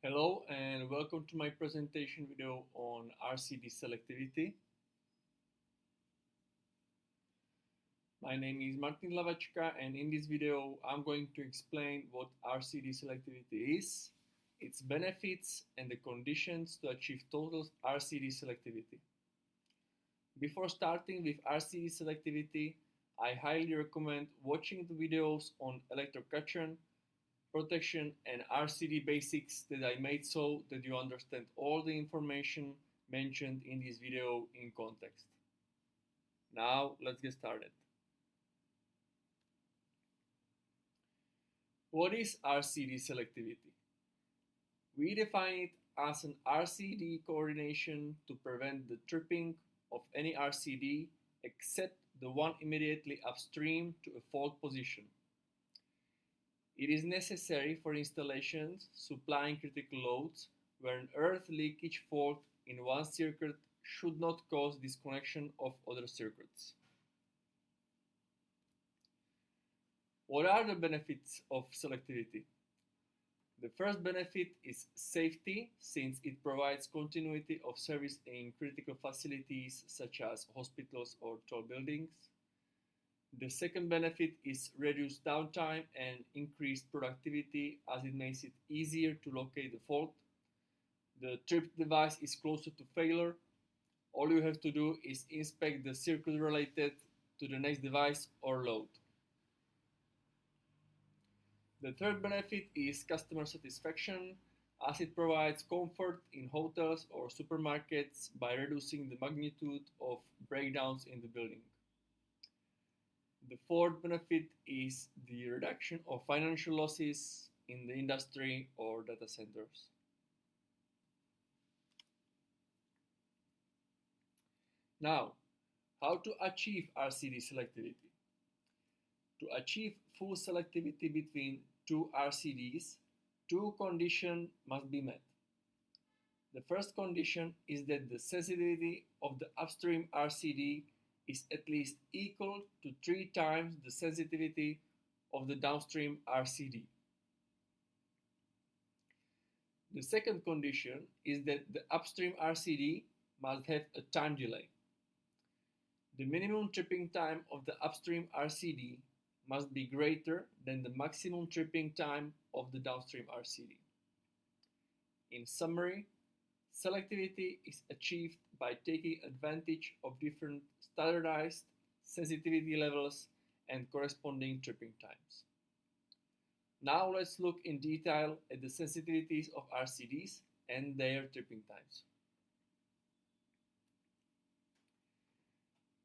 Hello and welcome to my presentation video on RCD selectivity. My name is Martin Lavachka and in this video I'm going to explain what RCD selectivity is, its benefits and the conditions to achieve total RCD selectivity. Before starting with RCD selectivity, I highly recommend watching the videos on electrocaution, protection and RCD basics that I made so that you understand all the information mentioned in this video in context. Now let's get started. What is RCD selectivity? We define it as an RCD coordination to prevent the tripping of any RCD except the one immediately upstream to a fault position. It is necessary for installations supplying critical loads where an earth leakage fault in one circuit should not cause disconnection of other circuits. What are the benefits of selectivity? The first benefit is safety, since it provides continuity of service in critical facilities such as hospitals or tall buildings. The second benefit is reduced downtime and increased productivity as it makes it easier to locate the fault. The tripped device is closer to failure. All you have to do is inspect the circuit related to the next device or load. The third benefit is customer satisfaction, as it provides comfort in hotels or supermarkets by reducing the magnitude of breakdowns in the building. The fourth benefit is the reduction of financial losses in the industry or data centers. Now, how to achieve RCD selectivity? To achieve full selectivity between two RCDs, two conditions must be met. The first condition is that the sensitivity of the upstream RCD is at least equal to 3 times the sensitivity of the downstream RCD. The second condition is that the upstream RCD must have a time delay. The minimum tripping time of the upstream RCD must be greater than the maximum tripping time of the downstream RCD. In summary, selectivity is achieved by taking advantage of different standardized sensitivity levels and corresponding tripping times. Now let's look in detail at the sensitivities of RCDs and their tripping times.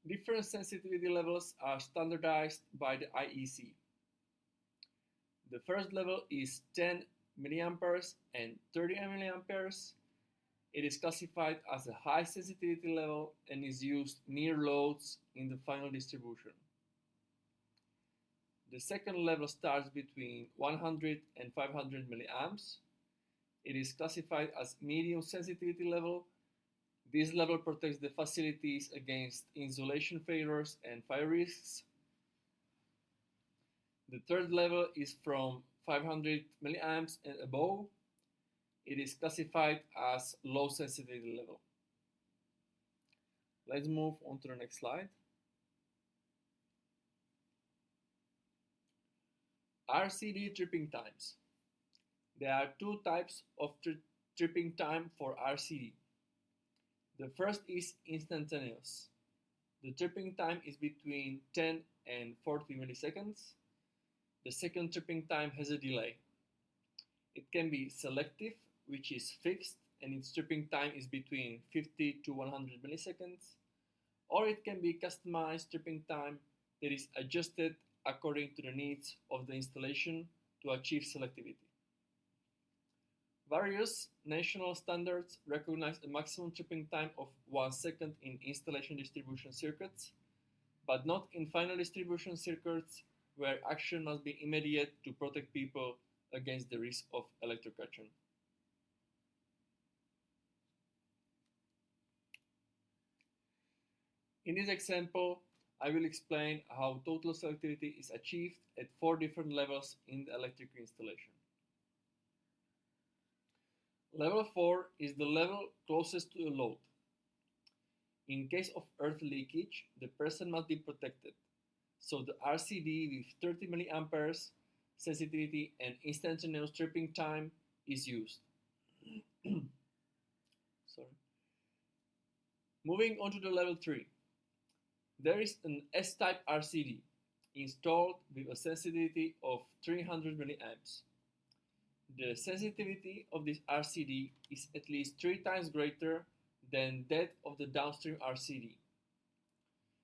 Different sensitivity levels are standardized by the IEC. The first level is 10 milliamperes and 30 milliamperes. It is classified as a high sensitivity level and is used near loads in the final distribution. The second level starts between 100 and 500 milliamps. It is classified as medium sensitivity level. This level protects the facilities against insulation failures and fire risks. The third level is from 500 milliamps and above. It is classified as low sensitivity level. Let's move on to the next slide. RCD tripping times. There are two types of tripping time for RCD. The first is instantaneous. The tripping time is between 10 and 40 milliseconds. The second tripping time has a delay. It can be selective, which is fixed and its tripping time is between 50 to 100 milliseconds, or it can be customized tripping time that is adjusted according to the needs of the installation to achieve selectivity. Various national standards recognize a maximum tripping time of 1 second in installation distribution circuits, but not in final distribution circuits where action must be immediate to protect people against the risk of electrocution. In this example, I will explain how total selectivity is achieved at 4 different levels in the electrical installation. Level 4 is the level closest to the load. In case of earth leakage, the person must be protected. So the RCD with 30 milliamperes sensitivity and instantaneous tripping time is used. Sorry. Moving on to the level 3. There is an S-type RCD installed with a sensitivity of 300 milliamps. The sensitivity of this RCD is at least 3 times greater than that of the downstream RCD.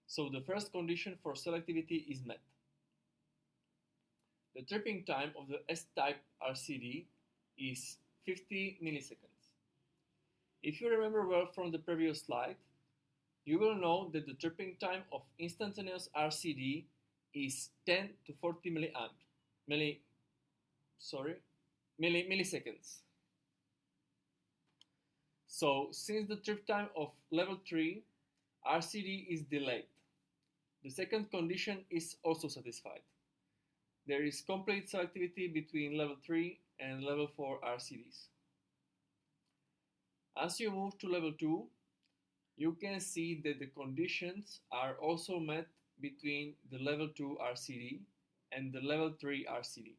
So the first condition for selectivity is met. The tripping time of the S-type RCD is 50 milliseconds. If you remember well from the previous slide, you will know that the tripping time of instantaneous RCD is 10 to 40 milliseconds. So since the trip time of level 3 RCD is delayed, the second condition is also satisfied. There is complete selectivity between level 3 and level 4 RCDs. As you move to level 2, you can see that the conditions are also met between the level 2 RCD and the level 3 RCD,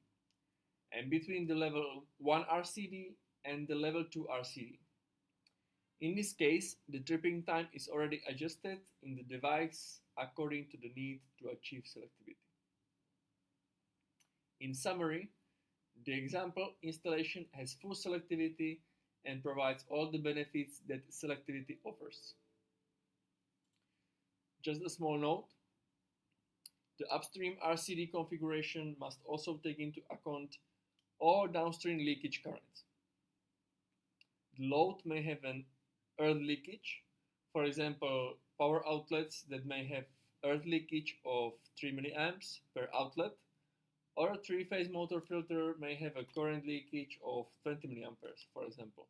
and between the level 1 RCD and the level 2 RCD. In this case, the tripping time is already adjusted in the device according to the need to achieve selectivity. In summary, the example installation has full selectivity and provides all the benefits that selectivity offers. Just a small note, the upstream RCD configuration must also take into account all downstream leakage currents. The load may have an earth leakage, for example, power outlets that may have earth leakage of 3 milliamps per outlet, or a 3-phase motor filter may have a current leakage of 20 milliamperes, for example.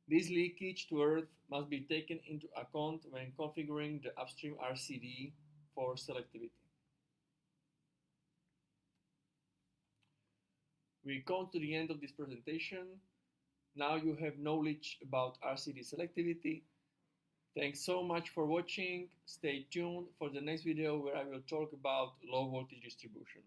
This leakage to earth must be taken into account when configuring the upstream RCD for selectivity. We come to the end of this presentation. Now you have knowledge about RCD selectivity. Thanks so much for watching. Stay tuned for the next video where I will talk about low voltage distribution.